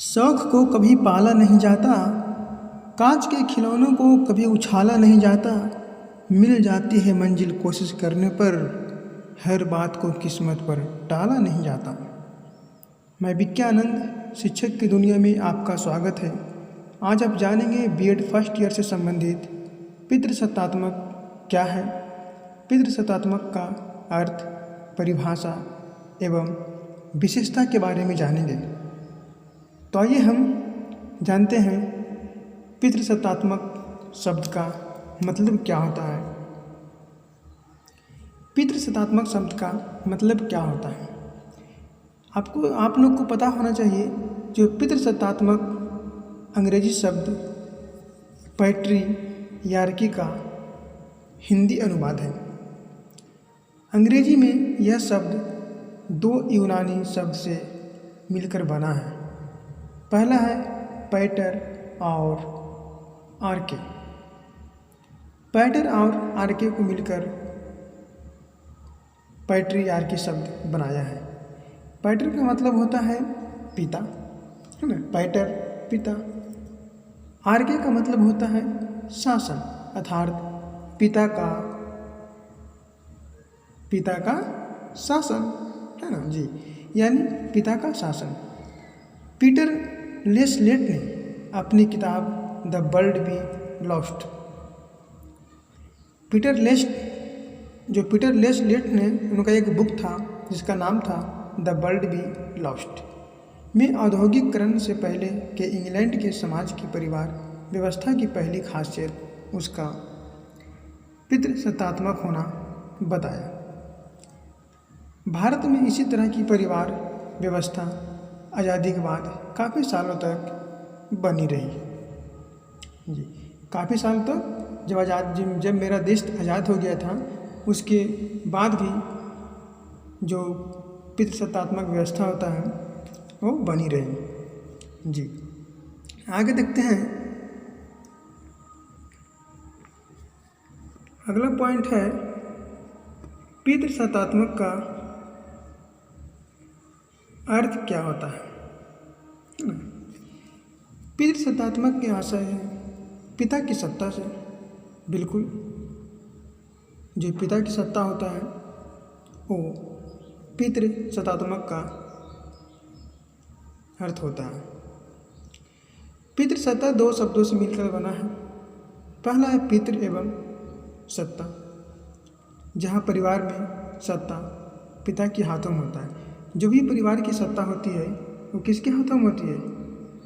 शौक़ को कभी पाला नहीं जाता, कांच के खिलौनों को कभी उछाला नहीं जाता। मिल जाती है मंजिल कोशिश करने पर, हर बात को किस्मत पर टाला नहीं जाता। मैं विज्ञानंद शिक्षक की दुनिया में आपका स्वागत है। आज आप जानेंगे बीएड फर्स्ट ईयर से संबंधित पितृसत्तात्मक क्या है, पितृसत्तात्मक का अर्थ, परिभाषा एवं विशेषता के बारे में जानेंगे। तो आइए हम जानते हैं पितृसत्तात्मक शब्द का मतलब क्या होता है। पितृसत्तात्मक शब्द का मतलब क्या होता है, आप लोग को पता होना चाहिए। जो पितृसत्तात्मक अंग्रेजी शब्द पैट्रियार्की का हिंदी अनुवाद है। अंग्रेजी में यह शब्द दो यूनानी शब्द से मिलकर बना है। पहला है पैटर और आर्के। पैटर और आर्के को मिलकर पैट्रियार्की शब्द बनाया है। पैटर का मतलब होता है पिता, है ना, पैटर पिता। आर्के का मतलब होता है शासन, अर्थात पिता का शासन, है ना जी, यानी पिता का शासन। पीटर लेस्लेट ने अपनी किताब the world be lost, Peter Laslett ने, उनका एक बुक था जिसका नाम था द वर्ल्ड बी लॉस्ट में औद्योगिकरण से पहले के इंग्लैंड के समाज की परिवार व्यवस्था की पहली खासियत उसका पितृसत्तात्मक होना बताया। भारत में इसी तरह की परिवार व्यवस्था आज़ादी के बाद काफ़ी सालों तक बनी रही जी। काफ़ी साल तक जब मेरा देश आज़ाद हो गया था, उसके बाद भी जो पितृसत्तात्मक व्यवस्था होता है वो बनी रही जी। आगे देखते हैं। अगला पॉइंट है पितृसत्तात्मक का अर्थ क्या होता है। पितृसत्तात्मक के आशय है पिता की सत्ता से, बिल्कुल जो पिता की सत्ता होता है वो पितृसत्तात्मक का अर्थ होता है। पितृसत्ता दो शब्दों से मिलकर बना है। पहला है पितृ एवं सत्ता, जहाँ परिवार में सत्ता पिता के हाथों में होता है। जो भी परिवार की सत्ता होती है वो किसके हाथों में होती है,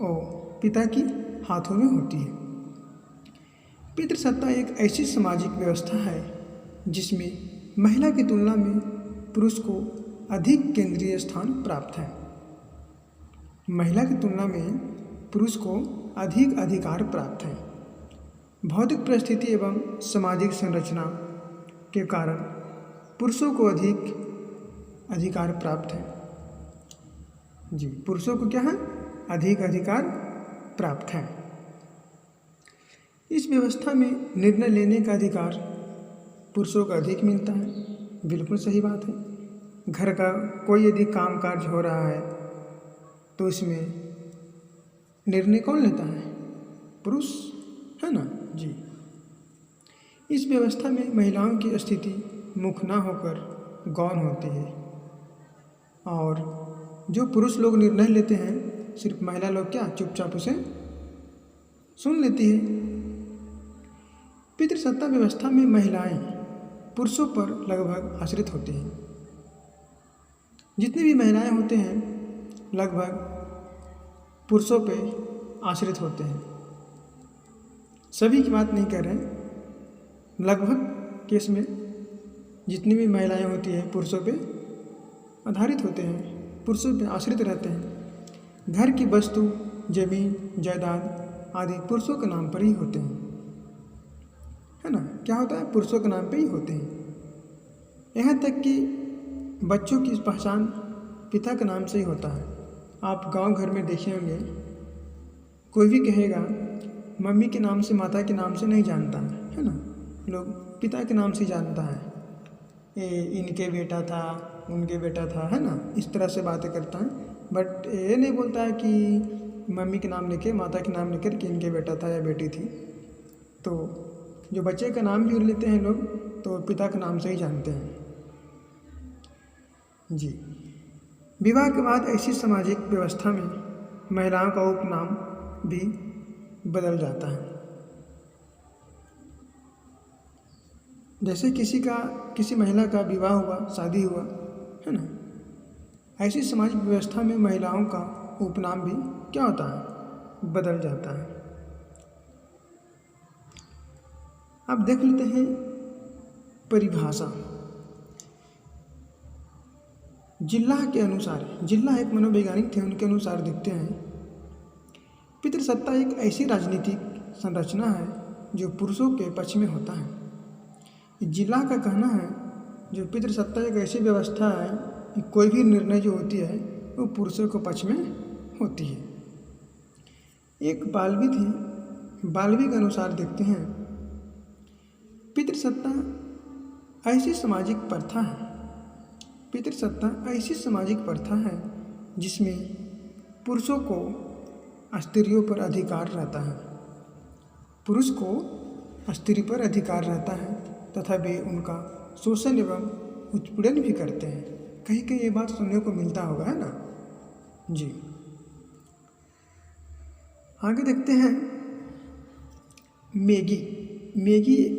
वो पिता की हाथों में होती है। पितृसत्ता एक ऐसी सामाजिक व्यवस्था है जिसमें महिला की तुलना में पुरुष को अधिक केंद्रीय स्थान प्राप्त है। महिला की तुलना में पुरुष को अधिक अधिकार प्राप्त है। भौतिक परिस्थिति एवं सामाजिक संरचना के कारण पुरुषों को अधिक अधिकार प्राप्त है जी। पुरुषों को क्या है, अधिक अधिकार प्राप्त है। इस व्यवस्था में निर्णय लेने का अधिकार पुरुषों को अधिक मिलता है, बिल्कुल सही बात है। घर का कोई यदि काम काज हो रहा है तो इसमें निर्णय कौन लेता है, पुरुष, है ना जी। इस व्यवस्था में महिलाओं की स्थिति मुख्य न होकर गौण होती है, और जो पुरुष लोग निर्णय लेते हैं सिर्फ महिला लोग क्या चुपचाप उसे सुन लेती है। पितृसत्ता व्यवस्था में महिलाएं पुरुषों पर लगभग आश्रित होती हैं। जितनी भी महिलाएं होते हैं लगभग पुरुषों पे आश्रित होते हैं। सभी की बात नहीं कर रहे हैं, लगभग केस में जितनी भी महिलाएं होती हैं पुरुषों पे आधारित होते हैं, पुरुषों पे आश्रित रहते हैं। घर की वस्तु, जमीन, जायदाद आदि पुरुषों के नाम पर ही होते हैं, है ना। क्या होता है, पुरुषों के नाम पे ही होते हैं। यहाँ तक कि बच्चों की पहचान पिता के नाम से ही होता है। आप गांव घर में देखे होंगे, कोई भी कहेगा मम्मी के नाम से, माता के नाम से नहीं जानता है ना, लोग पिता के नाम से जानता है। इनके बेटा था, उनके बेटा था, है ना, इस तरह से बातें करता है। बट ये नहीं बोलता है कि मम्मी के नाम लेके, माता के नाम लेकर कि इनके बेटा था या बेटी थी। तो जो बच्चे का नाम भी लेते हैं लोग तो पिता के नाम से ही जानते हैं। जी, विवाह के बाद ऐसी सामाजिक व्यवस्था में महिलाओं का उपनाम भी बदल जाता है। जैसे किसी महिला का विवाह हुआ, शादी हुआ, है ना, ऐसी सामाजिक व्यवस्था में महिलाओं का उपनाम भी क्या होता है, बदल जाता है। अब देख लेते हैं परिभाषा। जिल्लाह के अनुसार, जिल्लाह एक मनोवैज्ञानिक थे, उनके अनुसार देखते हैं पितृसत्ता एक ऐसी राजनीतिक संरचना है जो पुरुषों के पक्ष में होता है। जिल्लाह का कहना है जो पितृसत्ता एक ऐसी व्यवस्था है कि कोई भी निर्णय जो होती है वो पुरुषों के पक्ष में होती है। एक बाल्बी थी, बाल्बी के अनुसार देखते हैं पितृसत्ता ऐसी सामाजिक प्रथा है, पितृसत्ता ऐसी सामाजिक प्रथा है जिसमें पुरुषों को स्त्रियों पर अधिकार रहता है, पुरुष को स्त्री पर अधिकार रहता है तथा वे उनका शोषण एवं उत्पीड़न भी करते हैं। कहीं कहीं ये बात सुनने को मिलता होगा, है ना। जी, आगे देखते हैं मेगी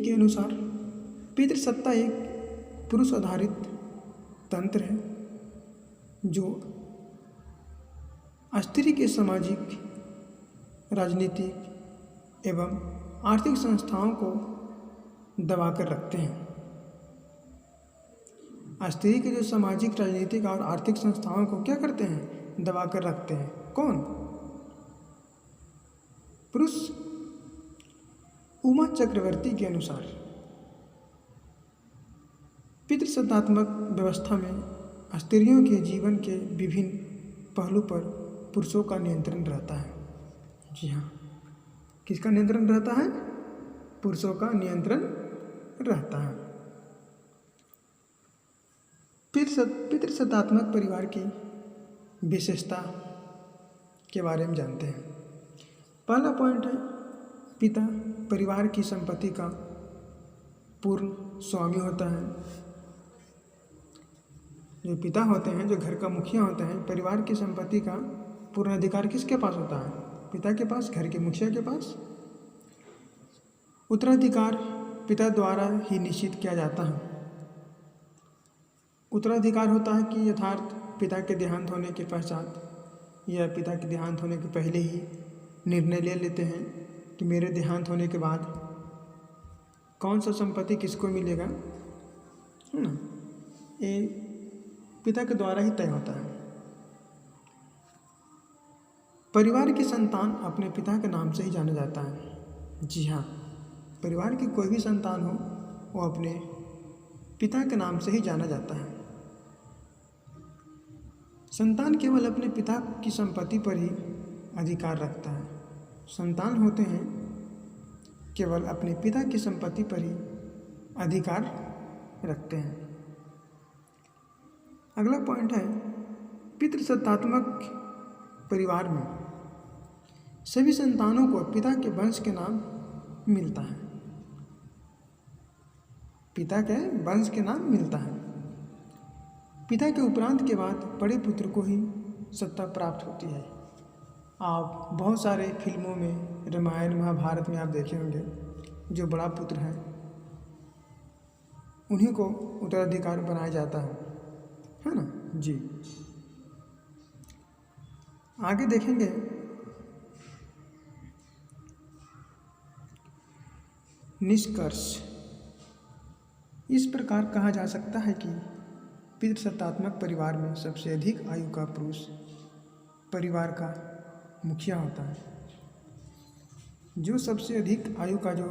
के अनुसार पितृसत्ता एक पुरुष आधारित तंत्र है जो स्त्री के सामाजिक, राजनीतिक एवं आर्थिक संस्थाओं को दबाकर रखते हैं। स्त्री के जो सामाजिक, राजनीतिक और आर्थिक संस्थाओं को क्या करते हैं, दबाकर रखते हैं। कौन? पुरुष। उमा चक्रवर्ती के अनुसार पितृसत्तात्मक व्यवस्था में स्त्रियों के जीवन के विभिन्न पहलू पर पुरुषों का नियंत्रण रहता है। जी हाँ, किसका नियंत्रण रहता है? पुरुषों का नियंत्रण रहता है। पितृसत्तात्मक परिवार की विशेषता के बारे में जानते हैं। पहला पॉइंट है पिता परिवार की संपत्ति का पूर्ण स्वामी होता है। जो पिता होते हैं, जो घर का मुखिया होते हैं, परिवार की संपत्ति का पूर्ण अधिकार किसके पास होता है? पिता के पास, घर के मुखिया के पास। उत्तराधिकार पिता द्वारा ही निश्चित किया जाता है। उत्तराधिकार होता है कि यथार्थ पिता के देहांत होने के पश्चात या पिता के देहांत होने के पहले ही निर्णय ले लेते हैं कि मेरे देहांत होने के बाद कौन सा संपत्ति किसको मिलेगा, है ना। ये पिता के द्वारा ही तय होता है। परिवार की संतान अपने पिता के नाम से ही जाना जाता है। जी हाँ, परिवार की कोई भी संतान हो वो अपने पिता के नाम से ही जाना जाता है। संतान केवल अपने पिता की संपत्ति पर ही अधिकार रखता है। संतान होते हैं केवल अपने पिता की संपत्ति पर ही अधिकार रखते हैं। अगला पॉइंट है पितृसत्तात्मक परिवार में सभी संतानों को पिता के वंश के नाम मिलता है। पिता के वंश के नाम मिलता है। पिता के उपरांत के बाद बड़े पुत्र को ही सत्ता प्राप्त होती है। आप बहुत सारे फिल्मों में, रामायण महाभारत में आप देखे होंगे, जो बड़ा पुत्र है उन्हीं को उत्तराधिकार बनाया जाता है ना। जी, आगे देखेंगे निष्कर्ष। इस प्रकार कहा जा सकता है कि पितृसत्तात्मक परिवार में सबसे अधिक आयु का पुरुष परिवार का मुखिया होता है। जो सबसे अधिक आयु का जो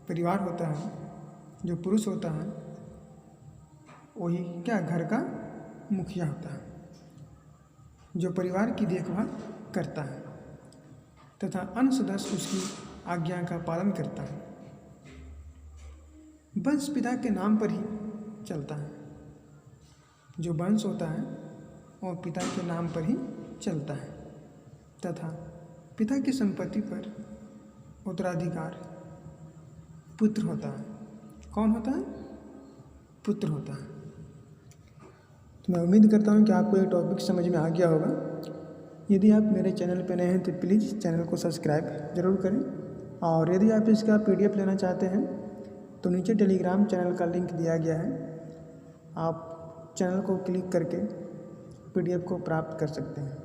परिवार होता है, जो पुरुष होता है, वही क्या, घर का मुखिया होता है, जो परिवार की देखभाल करता है तथा अन्य सदस्य उसकी आज्ञा का पालन करता है। वंश पिता के नाम पर ही चलता है। जो वंश होता है वो पिता के नाम पर ही चलता है। तथा पिता की संपत्ति पर उत्तराधिकार पुत्र होता है। कौन होता है? पुत्र होता है। तो मैं उम्मीद करता हूँ कि आपको ये टॉपिक समझ में आ गया होगा। यदि आप मेरे चैनल पर नए हैं तो प्लीज़ चैनल को सब्सक्राइब ज़रूर करें, और यदि आप इसका PDF लेना चाहते हैं तो नीचे टेलीग्राम चैनल का लिंक दिया गया है, आप चैनल को क्लिक करके PDF को प्राप्त कर सकते हैं।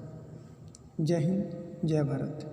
जय हिंद, जय भारत।